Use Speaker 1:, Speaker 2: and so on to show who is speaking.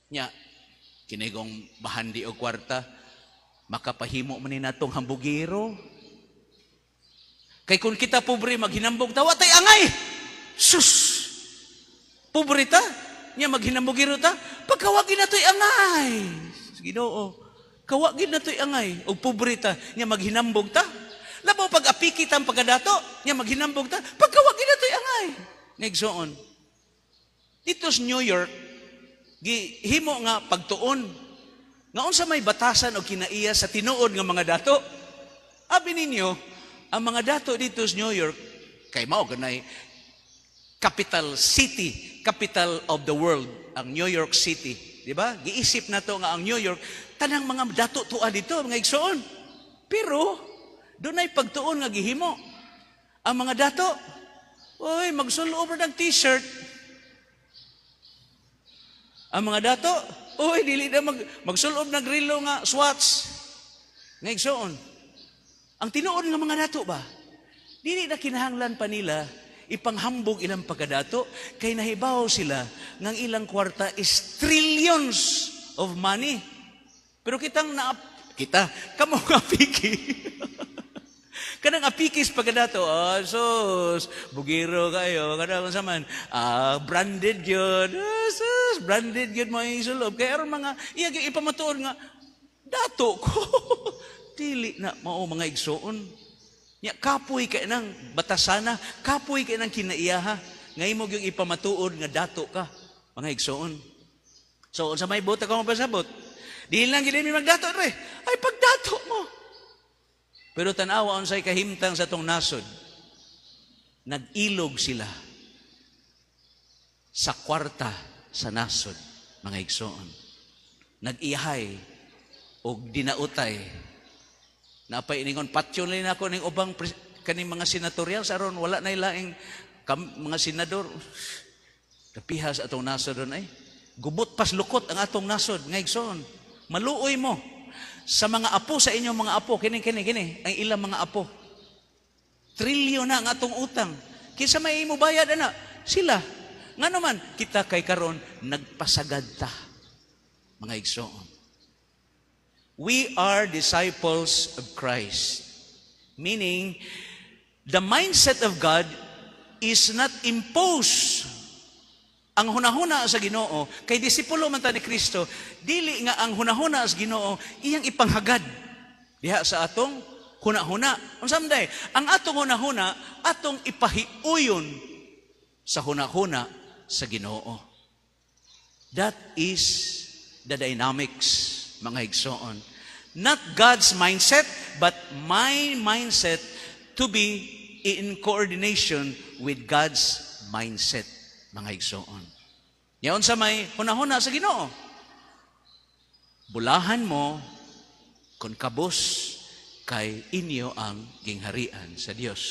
Speaker 1: Nya, kinigong bahandi o kwarta, makapahimo man ni natong hambugiro. Kay kung kita pobre, maghinambog tawa tay angay. Sus! Pobre ta? Nya maghinambugiro ta? Pagkawagin na to'y angay. Ginoo, kawagin na to'y angay. O pobre ta, nya maghinambog ta? Labaw pag apiki ta ang pagkadato, nya maghinambog ta? Pagkawagin na to'y angay. Negsoon. Dito sa New York, gihimo nga pagtuon. Ngaon sa may batasan o kinaiya sa tinuod nga mga dato. Abi ninyo, ang mga dato dito sa New York, kay mao ganay, capital city, capital of the world, ang New York City. Di ba? Giisip na to nga ang New York, tanang mga dato tuwa dito, mga igsoon. Pero, doon ay pagtuon nga gihimo. Ang mga dato, oy, magsulover ng t-shirt. Ang mga dato, oy, dili na magsulob ng rilo nga swats. Nga igsoon. Ang tinuod nga mga dato ba? Dili na kinahanglan pa nila ipanghambog ilang pagkadato kay nahibaw sila ng ilang kwarta is trillions of money. Pero kita, kamo nga piki. Kanang apikis pagkadato, sus, bugiro kayo, kadang saman, branded yun, sus, branded yun mo yung sulob. Kaya aron mga, ipamatuon nga, dato ko. Dili na mao mga igsoon. Nya kapoy kay nang batasana, kapoy kay nang kinaiyaha. Ngay mo gyud ipamatuod nga dato ka, mga igsoon. So unsa may buta ka mapasabot? Dili lang gid mi magdato re. Ay pagdato mo. Pero tan-awa unsay kahimtang sa tong nasod. Nag-ilog sila sa kwarta sa nasod, mga igsoon. Nag-ihay og dinautay. Napay iningon patyon lang ako ning ubang kaning mga senatorial aron wala na ilaing mga senador. Kapiha sa atong nasod ron ay gubot pas lukot ang atong nasod nga igsoon. Maluoy mo sa mga apo sa inyong mga apo kini ang ilang mga apo. Trilyon na ang atong utang. Kinsa may imo bayad ana? Sila. Ngano man kita kay karon nagpasagad ta. Mga igsoon. We are disciples of Christ. Meaning, the mindset of God is not imposed. Ang hunahuna sa Ginoo, kay disipulo man ta ni Kristo, dili nga ang hunahuna sa Ginoo, iyang ipanghagad. Diha sa atong hunahuna. Unsa man day? Ang atong hunahuna, atong ipahiuyon sa hunahuna sa Ginoo. That is the dynamics, mga igsoon. Not God's mindset, but my mindset to be in coordination with God's mindset, mga igsoon. Yaon sa may hunahuna sa Ginoo. Bulahan mo kung kabus kay inyo ang gingharian sa Dios.